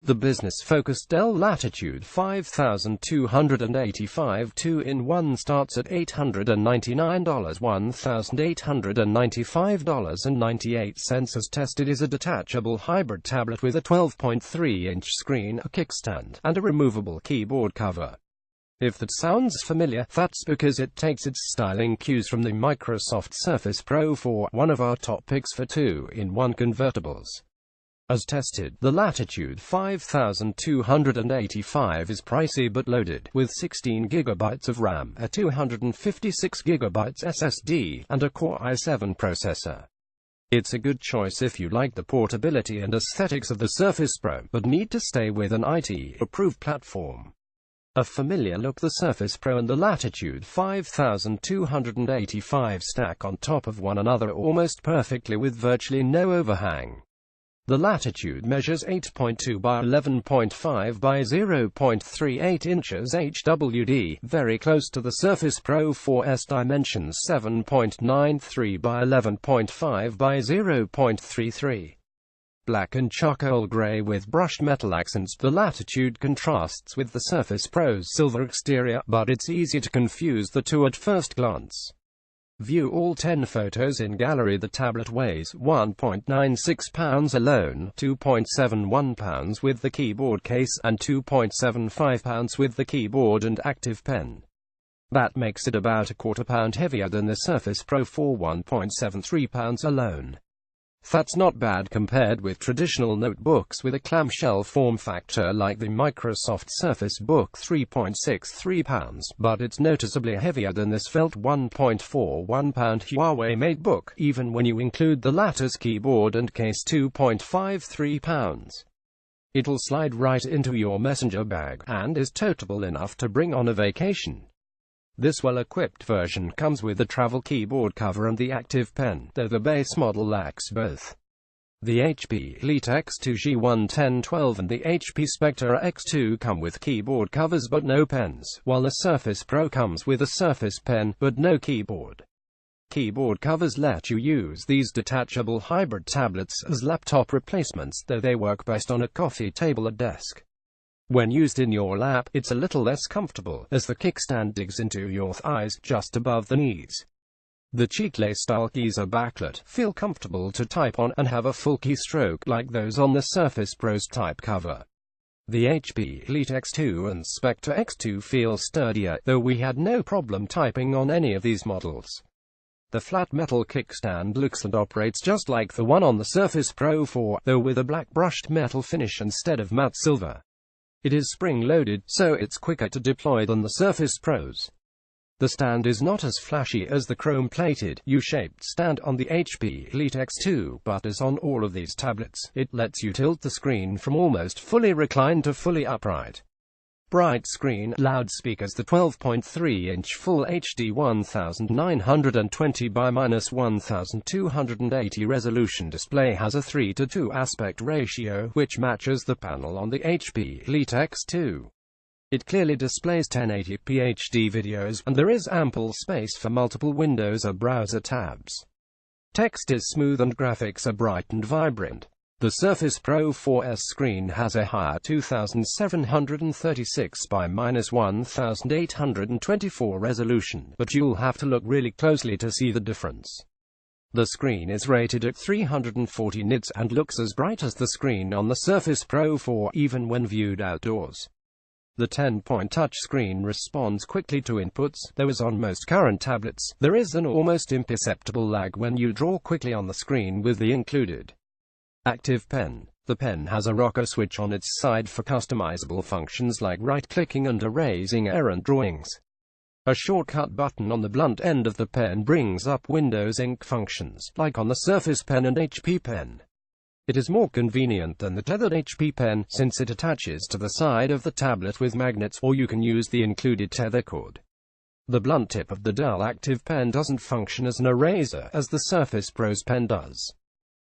The business-focused Dell Latitude 5285 2-in-1 starts at $899, $1,895.98. As tested, is a detachable hybrid tablet with a 12.3-inch screen, a kickstand, and a removable keyboard cover. If that sounds familiar, that's because it takes its styling cues from the Microsoft Surface Pro 4, one of our top picks for 2-in-1 convertibles. As tested, the Latitude 5285 is pricey but loaded, with 16 GB of RAM, a 256 GB SSD, and a Core i7 processor. It's a good choice if you like the portability and aesthetics of the Surface Pro, but need to stay with an IT-approved platform. A familiar look, the Surface Pro and the Latitude 5285 stack on top of one another almost perfectly with virtually no overhang. The Latitude measures 8.2 by 11.5 by 0.38 inches HWD, very close to the Surface Pro 4's dimensions 7.93 by 11.5 by 0.33. Black and charcoal grey with brushed metal accents, the Latitude contrasts with the Surface Pro's silver exterior, but it's easy to confuse the two at first glance. View all 10 photos in gallery. The tablet weighs 1.96 pounds alone, 2.71 pounds with the keyboard case, and 2.75 pounds with the keyboard and active pen. That makes it about a quarter pound heavier than the Surface Pro 4, 1.73 pounds alone. That's not bad compared with traditional notebooks with a clamshell form factor like the Microsoft Surface Book, 3.63 pounds, but it's noticeably heavier than this felt 1.41 pound Huawei MateBook, even when you include the latter's keyboard and case, 2.53 pounds. It'll slide right into your messenger bag, and is toteable enough to bring on a vacation. This well-equipped version comes with the travel keyboard cover and the active pen, though the base model lacks both. The HP Elite X2 G11012 and the HP Spectre X2 come with keyboard covers but no pens, while the Surface Pro comes with a Surface Pen, but no keyboard. Keyboard covers let you use these detachable hybrid tablets as laptop replacements, though they work best on a coffee table or desk. When used in your lap, it's a little less comfortable, as the kickstand digs into your thighs, just above the knees. The Chicle-style keys are backlit, feel comfortable to type on, and have a full keystroke like those on the Surface Pro's type cover. The HP Elite X2 and Spectre X2 feel sturdier, though we had no problem typing on any of these models. The flat metal kickstand looks and operates just like the one on the Surface Pro 4, though with a black brushed metal finish instead of matte silver. It is spring-loaded, so it's quicker to deploy than the Surface Pro's. The stand is not as flashy as the chrome-plated, U-shaped stand on the HP Elite X2, but as on all of these tablets, it lets you tilt the screen from almost fully reclined to fully upright. Bright screen, loudspeakers. The 12.3-inch Full HD 1920 by -1280 resolution display has a 3:2 aspect ratio, which matches the panel on the HP Elite X2. It clearly displays 1080p HD videos, and there is ample space for multiple windows or browser tabs. Text is smooth and graphics are bright and vibrant. The Surface Pro 4's screen has a higher 2736 by -1824 resolution, but you'll have to look really closely to see the difference. The screen is rated at 340 nits and looks as bright as the screen on the Surface Pro 4, even when viewed outdoors. The 10-point touchscreen responds quickly to inputs, though as on most current tablets, there is an almost imperceptible lag when you draw quickly on the screen with the included active pen. The pen has a rocker switch on its side for customizable functions like right-clicking and erasing errant drawings. A shortcut button on the blunt end of the pen brings up Windows Ink functions, like on the Surface Pen and HP Pen. It is more convenient than the tethered HP Pen, since it attaches to the side of the tablet with magnets, or you can use the included tether cord. The blunt tip of the Dell Active Pen doesn't function as an eraser, as the Surface Pro's pen does.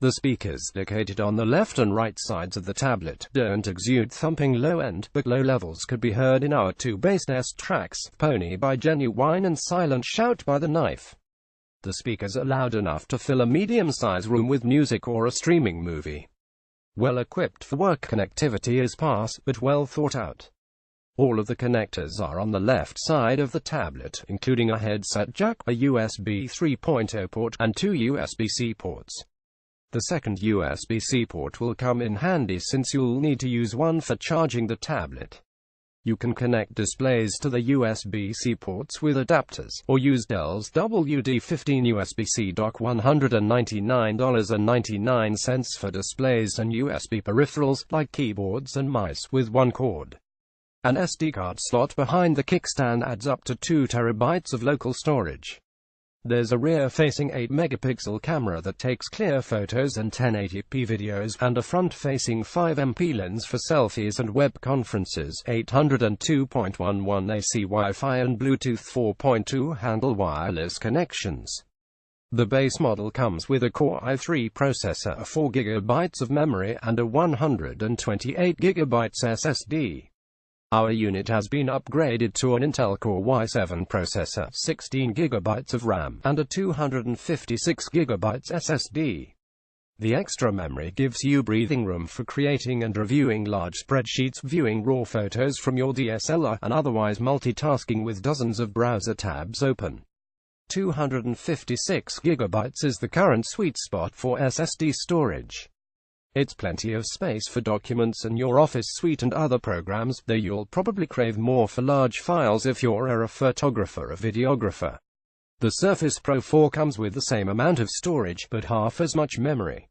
The speakers, located on the left and right sides of the tablet, don't exude thumping low end, but low levels could be heard in our two bass test tracks, Pony by Genuine and Silent Shout by The Knife. The speakers are loud enough to fill a medium-sized room with music or a streaming movie. Well equipped for work, connectivity is sparse, but well thought out. All of the connectors are on the left side of the tablet, including a headset jack, a USB 3.0 port, and 2 USB-C ports. The second USB-C port will come in handy since you'll need to use one for charging the tablet. You can connect displays to the USB-C ports with adapters, or use Dell's WD-15 USB-C dock. $199.99 for displays and USB peripherals, like keyboards and mice, with one cord. An SD card slot behind the kickstand adds up to 2 TB of local storage. There's a rear-facing 8-megapixel camera that takes clear photos and 1080p videos, and a front-facing 5MP lens for selfies and web conferences. 802.11 AC Wi-Fi and Bluetooth 4.2 handle wireless connections. The base model comes with a Core i3 processor, 4 GB of memory, and a 128 GB SSD. Our unit has been upgraded to an Intel Core i7 processor, 16 GB of RAM, and a 256 GB SSD. The extra memory gives you breathing room for creating and reviewing large spreadsheets, viewing raw photos from your DSLR, and otherwise multitasking with dozens of browser tabs open. 256 GB is the current sweet spot for SSD storage. It's plenty of space for documents and your Office suite and other programs, though you'll probably crave more for large files if you're a photographer or videographer. The Surface Pro 4 comes with the same amount of storage, but half as much memory.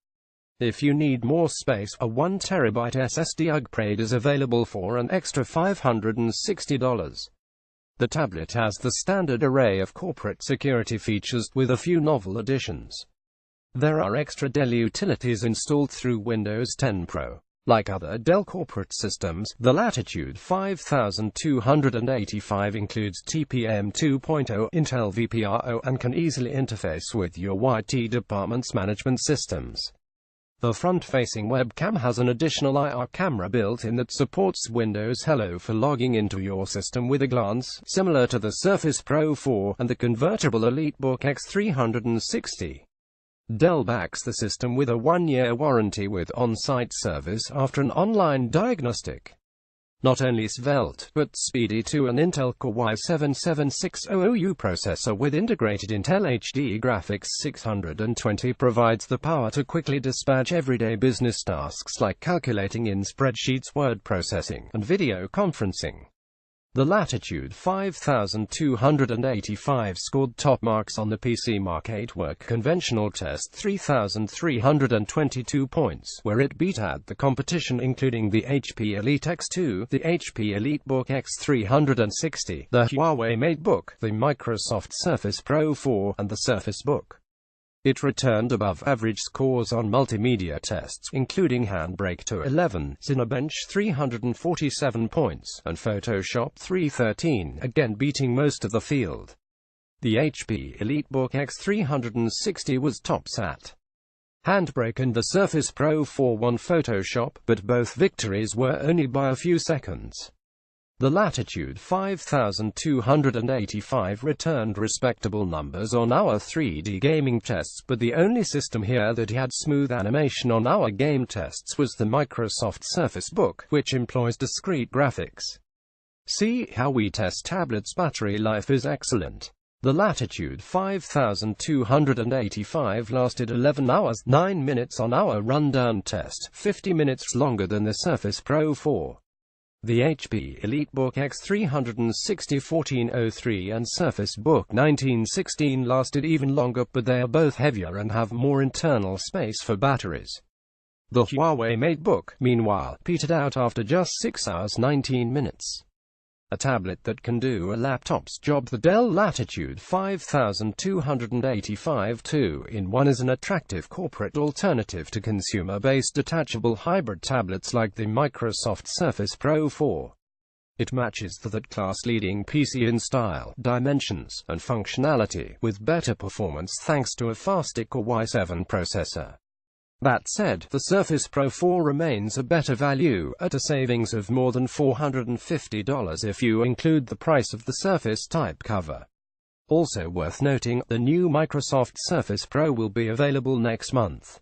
If you need more space, a 1 TB SSD upgrade is available for an extra $560. The tablet has the standard array of corporate security features, with a few novel additions. There are extra Dell utilities installed through Windows 10 Pro. Like other Dell corporate systems, the Latitude 5285 includes TPM 2.0, Intel vPRO, and can easily interface with your IT department's management systems. The front-facing webcam has an additional IR camera built in that supports Windows Hello for logging into your system with a glance, similar to the Surface Pro 4 and the convertible EliteBook X360. Dell backs the system with a 1-year warranty with on-site service after an online diagnostic. Not only svelte, but speedy too. An Intel Core i7-7600U processor with integrated Intel HD graphics 620 provides the power to quickly dispatch everyday business tasks like calculating in spreadsheets, word processing, and video conferencing. The Latitude 5285 scored top marks on the PC Mark 8 Work Conventional Test, 3,322 points, where it beat out the competition including the HP Elite X2, the HP EliteBook X360, the Huawei MateBook, the Microsoft Surface Pro 4, and the Surface Book. It returned above-average scores on multimedia tests, including Handbrake 211, Cinebench 347 points, and Photoshop 313, again beating most of the field. The HP EliteBook X360 was topsat. Handbrake and the Surface Pro 4 won Photoshop, but both victories were only by a few seconds. The Latitude 5285 returned respectable numbers on our 3D gaming tests, but the only system here that had smooth animation on our game tests was the Microsoft Surface Book, which employs discrete graphics. See how we test tablets. Battery life is excellent. The Latitude 5285 lasted 11 hours, 9 minutes on our rundown test, 50 minutes longer than the Surface Pro 4. The HP EliteBook X360 1403 and Surface Book 1916 lasted even longer, but they are both heavier and have more internal space for batteries. The Huawei MateBook, meanwhile, petered out after just 6 hours 19 minutes. A tablet that can do a laptop's job. The Dell Latitude 5285 2-in-1 is an attractive corporate alternative to consumer-based detachable hybrid tablets like the Microsoft Surface Pro 4. It matches the that-class-leading PC in style, dimensions, and functionality, with better performance thanks to a faster Core i7 processor. That said, the Surface Pro 4 remains a better value, at a savings of more than $450 if you include the price of the Surface type cover. Also worth noting, the new Microsoft Surface Pro will be available next month.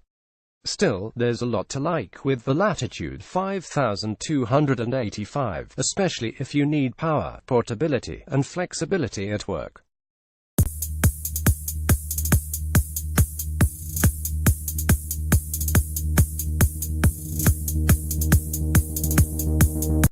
Still, there's a lot to like with the Latitude 5285, especially if you need power, portability, and flexibility at work.